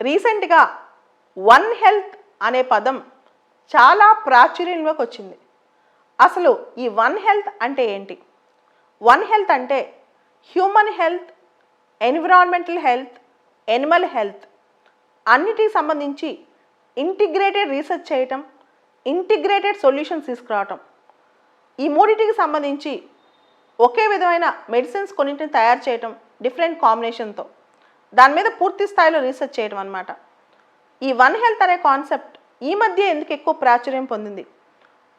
రీసెంట్గా one health అనే పదం చాలా ప్రాచుర్యంలోకి వచ్చింది. అసలు ఈ వన్ హెల్త్ అంటే ఏంటి? వన్ హెల్త్ అంటే human health, environmental health, Animal health అన్నిటికి సంబంధించి ఇంటిగ్రేటెడ్ రీసెర్చ్ చేయటం, ఇంటిగ్రేటెడ్ సొల్యూషన్స్ తీసుకురావటం. ఈ మూడింటికి సంబంధించి ఒకే విధమైన మెడిసిన్స్ కొన్నింటిని తయారు చేయటం డిఫరెంట్ కాంబినేషన్తో, దాని మీద పూర్తి స్థాయిలో రీసెర్చ్ చేయడం అన్నమాట. ఈ వన్ హెల్త్ అనే కాన్సెప్ట్ ఈ మధ్య ఎందుకు ఎక్కువ ప్రాచుర్యం పొందింది?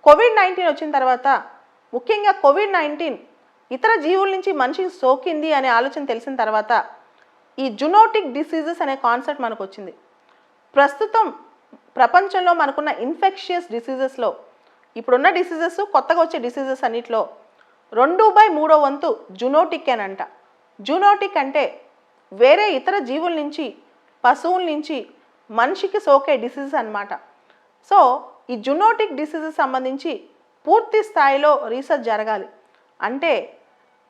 కోవిడ్-19 వచ్చిన తర్వాత, ముఖ్యంగా కోవిడ్-19 ఇతర జీవుల నుంచి మనిషికి సోకింది అనే ఆలోచన తెలిసిన తర్వాత ఈ జునోటిక్ డిసీజెస్ అనే కాన్సెప్ట్ మనకు వచ్చింది. ప్రస్తుతం ప్రపంచంలో మనకున్న ఇన్ఫెక్షియస్ డిసీజెస్లో, ఇప్పుడున్న డిసీజెస్, కొత్తగా వచ్చే డిసీజెస్ అన్నిటిలో 2/3 వంతు జునోటిక్ అని అంట. జునోటిక్ అంటే వేరే ఇతర జీవుల నుంచి, పశువుల నుంచి మనిషికి సోకే డిసీజెస్ అన్నమాట. సో ఈ జునోటిక్ డిసీజెస్ సంబంధించి పూర్తి స్థాయిలో రీసెర్చ్ జరగాలి. అంటే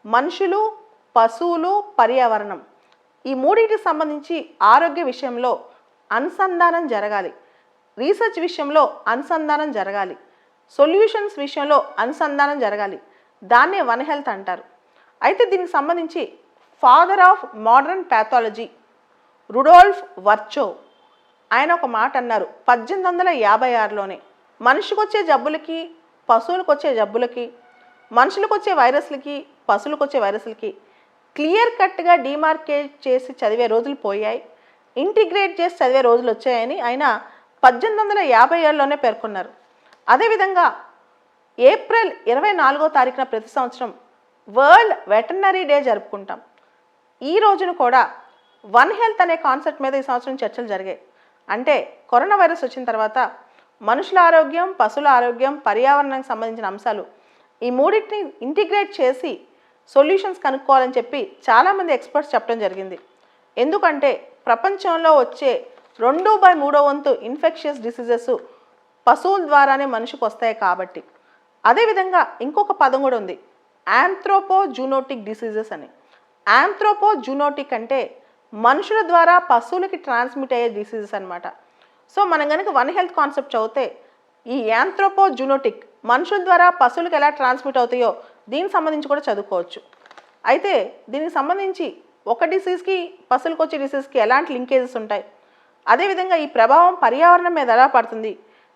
మనుషులు, పశువులు, పర్యావరణం ఈ మూడింటికి సంబంధించి ఆరోగ్య విషయంలో అనుసంధానం జరగాలి, రీసెర్చ్ విషయంలో అనుసంధానం జరగాలి, సొల్యూషన్స్ విషయంలో అనుసంధానం జరగాలి. దాన్నే వన్ హెల్త్ అంటారు. అయితే దీనికి సంబంధించి father of modern pathology Rudolf Virchow ఆయన ఒక మాట అన్నారు 1856లోనే. మనిషికి వచ్చే జబ్బులకి, పశువులకు వచ్చే జబ్బులకి, మనుషులకు వచ్చే వైరస్లకి, పశువులకు వచ్చే వైరస్లకి క్లియర్ కట్గా డిమార్కేట్ చేసి చదివే రోజులు పోయాయి, ఇంటిగ్రేట్ చేసి చదివే రోజులు వచ్చాయని ఆయన 1857లోనే పేర్కొన్నారు. అదేవిధంగా ఏప్రిల్ 24వ తారీఖున ప్రతి సంవత్సరం వరల్డ్ వెటర్నరీ డే జరుపుకుంటాం. ఈ రోజును కూడా వన్ హెల్త్ అనే కాన్సెప్ట్ మీద ఈ సంవత్సరం చర్చలు జరిగాయి. అంటే కరోనా వైరస్ వచ్చిన తర్వాత మనుషుల ఆరోగ్యం, పశువుల ఆరోగ్యం, పర్యావరణానికి సంబంధించిన అంశాలు ఈ మూడింటిని ఇంటిగ్రేట్ చేసి సొల్యూషన్స్ కనుక్కోవాలని చెప్పి చాలామంది ఎక్స్పర్ట్స్ చెప్పడం జరిగింది. ఎందుకంటే ప్రపంచంలో వచ్చే 2/3 వంతు ఇన్ఫెక్షియస్ డిసీజెస్ పశువుల ద్వారానే మనిషికి వస్తాయి కాబట్టి. అదేవిధంగా ఇంకొక పదం కూడా ఉంది, యాంథ్రోపోజూనోటిక్ డిసీజెస్ అని. యాంథ్రోపోజూనోటిక్ అంటే మనుషుల ద్వారా పశువులకి ట్రాన్స్మిట్ అయ్యే డిసీజెస్ అనమాట. సో మనం కనుక వన్ హెల్త్ కాన్సెప్ట్ చదివితే ఈ యాంథ్రోపోజూనోటిక్ మనుషుల ద్వారా పశువులకు ఎలా ట్రాన్స్మిట్ అవుతాయో దీనికి సంబంధించి కూడా చదువుకోవచ్చు. అయితే దీనికి సంబంధించి ఒక డిసీజ్కి, పశువులకు వచ్చే డిసీజ్కి ఎలాంటి లింకేజెస్ ఉంటాయి, అదేవిధంగా ఈ ప్రభావం పర్యావరణం మీద ఎలా పడుతుంది,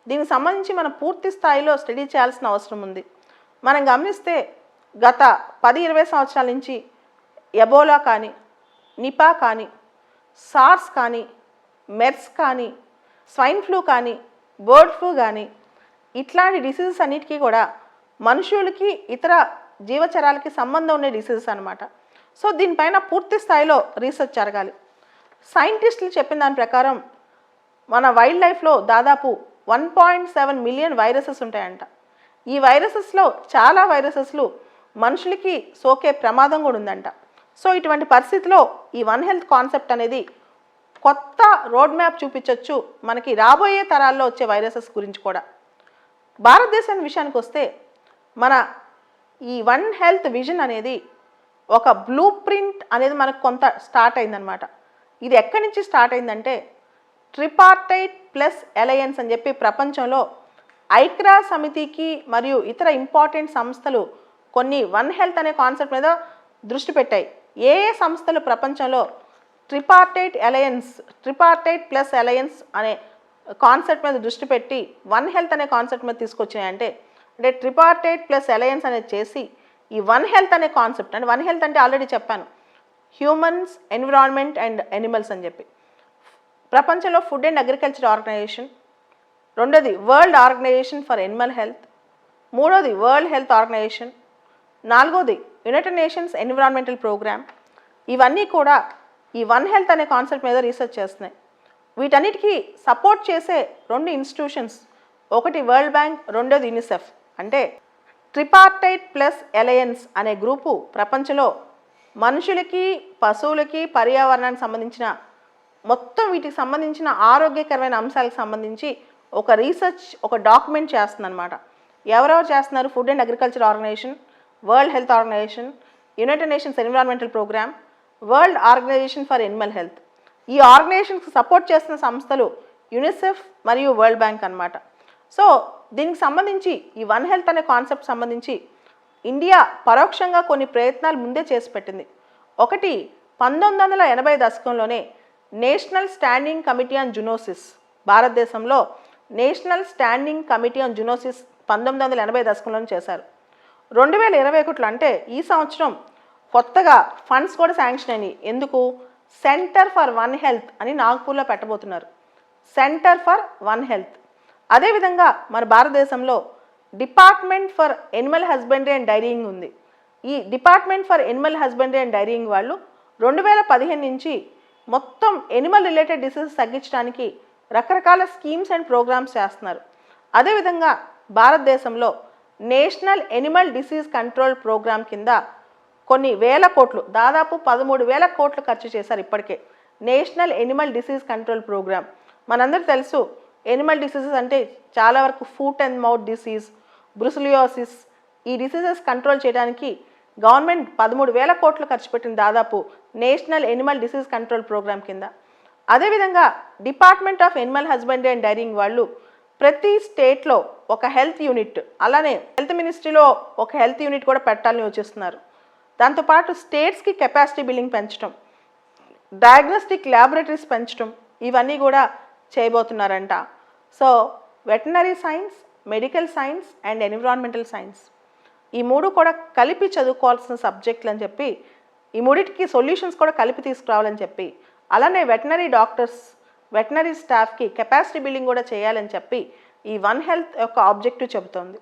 దీనికి సంబంధించి మనం పూర్తి స్థాయిలో స్టడీ చేయాల్సిన అవసరం ఉంది. మనం గమనిస్తే గత 10-20 సంవత్సరాల నుంచి ఎబోలా కానీ, నిపా కానీ, సార్స్ కానీ, మెర్స్ కానీ, స్వైన్ ఫ్లూ కానీ, బర్డ్ ఫ్లూ కానీ ఇట్లాంటి డిసీజెస్ అన్నిటికీ కూడా మనుషులకి, ఇతర జీవచరాలకి సంబంధం ఉండే డిసీజెస్ అనమాట. సో దీనిపైన పూర్తి స్థాయిలో రీసెర్చ్ జరగాలి. సైంటిస్టులు చెప్పిన దాని ప్రకారం మన వైల్డ్ లైఫ్లో దాదాపు 1.7 మిలియన్ వైరసెస్ ఉంటాయంట. ఈ వైరసెస్లో చాలా వైరసెస్లు మనుషులకి సోకే ప్రమాదం కూడా ఉందంట. సో ఇటువంటి పరిస్థితిలో ఈ వన్ హెల్త్ కాన్సెప్ట్ అనేది కొత్త రోడ్ మ్యాప్ చూపించవచ్చు మనకి రాబోయే తరాల్లో వచ్చే వైరసెస్ గురించి కూడా. భారతదేశం విషయానికి వస్తే మన ఈ వన్ హెల్త్ విజన్ అనేది ఒక బ్లూ ప్రింట్ అనేది మనకు కొంత స్టార్ట్ అయిందనమాట. ఇది ఎక్కడి నుంచి స్టార్ట్ అయిందంటే ట్రిపార్టైట్ ప్లస్ అలయన్స్ అని చెప్పి ప్రపంచంలో ఐక్రా సమితికి మరియు ఇతర ఇంపార్టెంట్ సంస్థలు కొన్ని వన్ హెల్త్ అనే కాన్సెప్ట్ మీద దృష్టి పెట్టాయి. ఏ సంస్థలు ప్రపంచంలో ట్రిపార్టైట్ ప్లస్ అలయన్స్ అనే కాన్సెప్ట్ మీద దృష్టి పెట్టి వన్ హెల్త్ అనే కాన్సెప్ట్ మీద తీసుకొచ్చినాయంటే, అంటే ట్రిపార్టైట్ ప్లస్ అలయన్స్ అనేది చేసి ఈ వన్ హెల్త్ అనే కాన్సెప్ట్, అంటే వన్ హెల్త్ అంటే ఆల్రెడీ చెప్పాను, హ్యూమన్స్, ఎన్విరాన్మెంట్ అండ్ ఎనిమల్స్ అని చెప్పి. ప్రపంచంలో ఫుడ్ అండ్ అగ్రికల్చర్ ఆర్గనైజేషన్, రెండోది world organization for animal health, మూడోది వరల్డ్ హెల్త్ ఆర్గనైజేషన్, నాలుగోది యునైటెడ్ నేషన్స్ ఎన్విరాన్మెంటల్ ప్రోగ్రామ్. ఇవన్నీ కూడా ఈ వన్ హెల్త్ అనే కాన్సెప్ట్ మీద రీసెర్చ్ చేస్తున్నాయి. వీటన్నిటికీ సపోర్ట్ చేసే 2 ఇన్స్టిట్యూషన్స్, ఒకటి వరల్డ్ బ్యాంక్, రెండోది యూనిసెఫ్. అంటే ట్రిపార్టైట్ ప్లస్ అలయన్స్ అనే గ్రూపు ప్రపంచంలో మనుషులకి, పశువులకి, పర్యావరణానికి సంబంధించిన మొత్తం వీటికి సంబంధించిన ఆరోగ్యకరమైన అంశాలకు సంబంధించి ఒక రీసెర్చ్, ఒక డాక్యుమెంట్ చేస్తుందన్నమాట. ఎవరెవరు చేస్తున్నారు? Food and agriculture organization, world health organization, united nations environmental programme, world organization for animal health. ఈ ఆర్గనైజేషన్కి సపోర్ట్ చేస్తున్న సంస్థలు యునిసెఫ్ మరియు వరల్డ్ బ్యాంక్ అన్నమాట. సో దీనికి సంబంధించి ఈ వన్ హెల్త్ అనే కాన్సెప్ట్ సంబంధించి ఇండియా పరోక్షంగా కొన్ని ప్రయత్నాలు ముందే చేసి పెట్టింది. ఒకటి 1980 దశకంలోనే national standing committee on zoonosis, భారతదేశంలో national standing committee on zoonosis 1980 దశకంలోనే చేశారు. 2021 అంటే ఈ సంవత్సరం కొత్తగా ఫండ్స్ కూడా శాంక్షన్ అయినాయి. ఎందుకు? సెంటర్ ఫర్ వన్ హెల్త్ అని నాగ్పూర్లో పెట్టబోతున్నారు. Centre for one health. అదేవిధంగా మన భారతదేశంలో department for animal husbandry and dairying ఉంది. ఈ department for animal husbandry and dairying వాళ్ళు 2015 నుంచి మొత్తం ఎనిమల్ రిలేటెడ్ డిసీజెస్ తగ్గించడానికి రకరకాల స్కీమ్స్ అండ్ ప్రోగ్రామ్స్ చేస్తున్నారు. అదేవిధంగా భారతదేశంలో national animal disease control programme కింద కొన్ని వేల కోట్లు, దాదాపు 13,000 కోట్లు ఖర్చు చేశారు ఇప్పటికే national animal disease control programme. మనందరికీ తెలుసు ఎనిమల్ డిసీజెస్ అంటే చాలా వరకు foot and mouth disease, brucellosis, ఈ డిసీజెస్ కంట్రోల్ చేయడానికి గవర్నమెంట్ 13,000 కోట్లు ఖర్చు పెట్టింది దాదాపు national animal disease control programme కింద. అదేవిధంగా department of animal husbandry and dairying వాళ్ళు ప్రతి స్టేట్లో ఒక హెల్త్ యూనిట్, అలానే హెల్త్ మినిస్ట్రీలో ఒక హెల్త్ యూనిట్ కూడా పెట్టాలని యోచిస్తున్నారు. దాంతోపాటు స్టేట్స్కి కెపాసిటీ బిల్డింగ్ పెంచడం, డయాగ్నోస్టిక్ ల్యాబొరేటరీస్ పెంచడం, ఇవన్నీ కూడా చేయబోతున్నారంట. So veterinary science, medical science and environmental science, ఈ మూడు కూడా కలిపి చదువుకోవాల్సిన సబ్జెక్టులు అని చెప్పి, ఈ మూడింటికి సొల్యూషన్స్ కూడా కలిపి తీసుకురావాలని చెప్పి, అలానే వెటనరీ డాక్టర్స్, వెటనరీ స్టాఫ్కి కెపాసిటీ బిల్డింగ్ కూడా చేయాలని చెప్పి ఈ వన్ హెల్త్ యొక్క ఆబ్జెక్టివ్ చెబుతోంది.